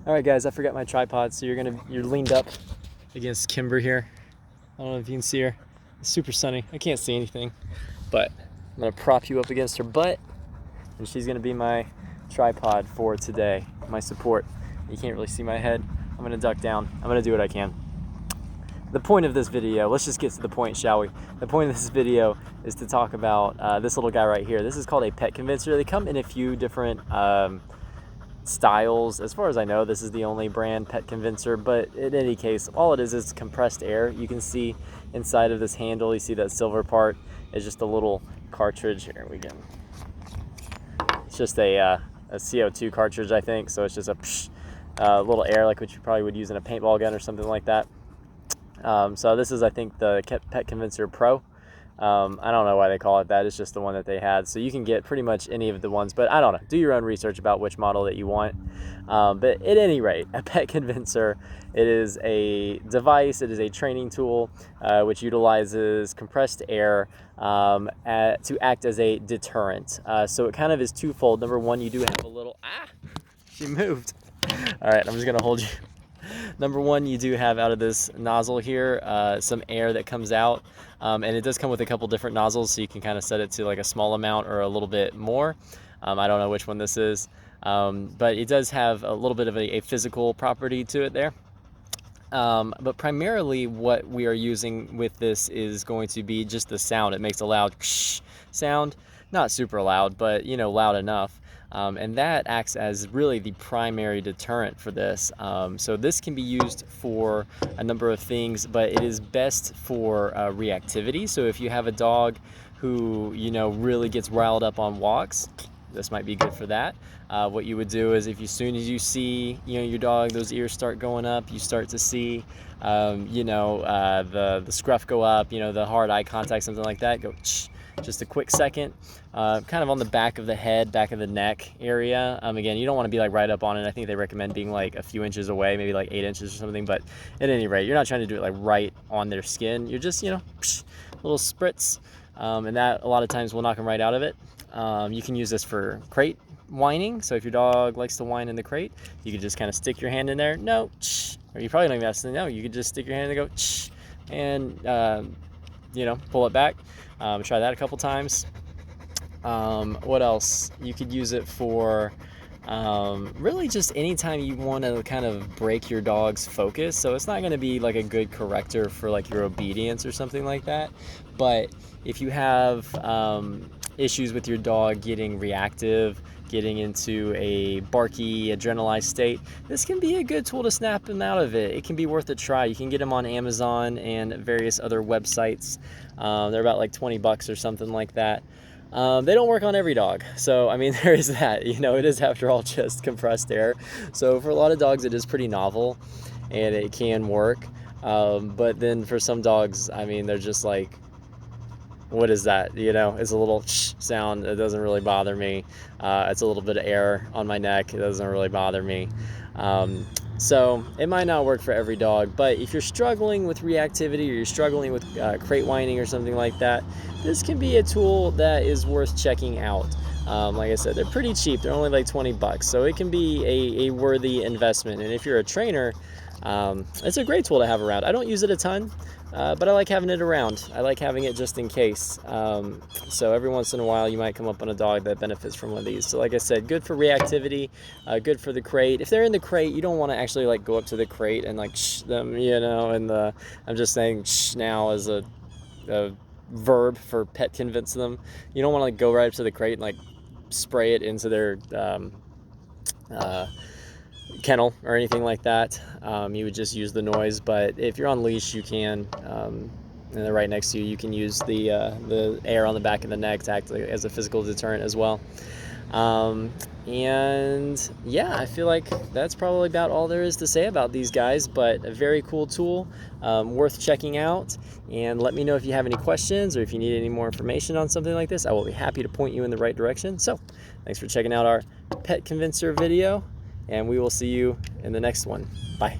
All right, guys, I forgot my tripod, so you're leaned up against Kimber here. I don't know if you can see her. It's super sunny. I can't see anything, but I'm gonna prop you up against her butt, and she's gonna be my tripod for today, my support. You can't really see my head. I'm gonna duck down. I'm gonna do what I can. The point of this video, let's just get to the point, shall we? The point of this video is to talk about this little guy right here. This is called a pet convincer. They come in a few different styles. As far as I know, this is the only brand pet convincer, but in any case, all it is compressed air. You can see inside of this handle, you see that silver part is just a little cartridge. Here we go. It's just a CO2 cartridge, I think. So it's just a little air like what you probably would use in a paintball gun or something like that. So this is, I think, the Pet Convincer Pro. I don't know why they call it that. It's just the one that they had. So you can get pretty much any of the ones, but I don't know. Do your own research about which model that you want. But at any rate, a Pet Convincer, it is a device, it is a training tool which utilizes compressed air to act as a deterrent. So it kind of is twofold. Number one, you do have a little, she moved. All right, I'm just gonna hold you. Number one, you do have out of this nozzle here some air that comes out, and it does come with a couple different nozzles, so you can kind of set it to like a small amount or a little bit more. I don't know which one this is, but it does have a little bit of a physical property to it there. But primarily what we are using with this is going to be just the sound. It makes a loud sound, not super loud, but you know, loud enough. And that acts as really the primary deterrent for this. So this can be used for a number of things, but it is best for reactivity. So if you have a dog who, you know, really gets riled up on walks, this might be good for that. What you would do is as soon as you see, you know, your dog, those ears start going up, you start to see, you know, the scruff go up, you know, the hard eye contact, something like that, go just a quick second, kind of on the back of the head, back of the neck area. Again, you don't want to be like right up on it. I think they recommend being like a few inches away, maybe like 8 inches or something, but at any rate, you're not trying to do it like right on their skin. You're just, you know, little spritz, and that a lot of times will knock them right out of it. You can use this for crate whining. So if your dog likes to whine in the crate, you could just kind of stick your hand in there. No, or you probably don't even have to know. You could just stick your hand in and go, and you know, pull it back. Try that a couple times. What else? You could use it for really just anytime you want to kind of break your dog's focus. So it's not going to be like a good corrector for like your obedience or something like that. But if you have issues with your dog getting reactive, getting into a barky, adrenalized state, this can be a good tool to snap them out of it. It can be worth a try. You can get them on Amazon and various other websites. They're about like 20 bucks or something like that. They don't work on every dog. So, I mean, there is that, you know, it is after all just compressed air. So for a lot of dogs, it is pretty novel and it can work. But then for some dogs, I mean, they're just like, what is that? You know, it's a little sound. It doesn't really bother me. It's a little bit of air on my neck. It doesn't really bother me. So it might not work for every dog, but if you're struggling with reactivity or you're struggling with crate whining or something like that, this can be a tool that is worth checking out. Like I said, they're pretty cheap. They're only like 20 bucks. So it can be a worthy investment. And if you're a trainer, it's a great tool to have around. I don't use it a ton, but I like having it around. I like having it just in case. So every once in a while, you might come up on a dog that benefits from one of these. So like I said, good for reactivity, good for the crate. If they're in the crate, you don't want to actually like go up to the crate and like them, you know, and I'm just saying now as a verb for pet convince them. You don't want to like go right up to the crate and like spray it into their kennel or anything like that. You would just use the noise, but if you're on leash, you can, and they're right next to you, you can use the air on the back of the neck to act as a physical deterrent as well. And yeah, I feel like that's probably about all there is to say about these guys, but a very cool tool, worth checking out. And let me know if you have any questions or if you need any more information on something like this. I will be happy to point you in the right direction. So thanks for checking out our Pet Convincer video, and we will see you in the next one. Bye.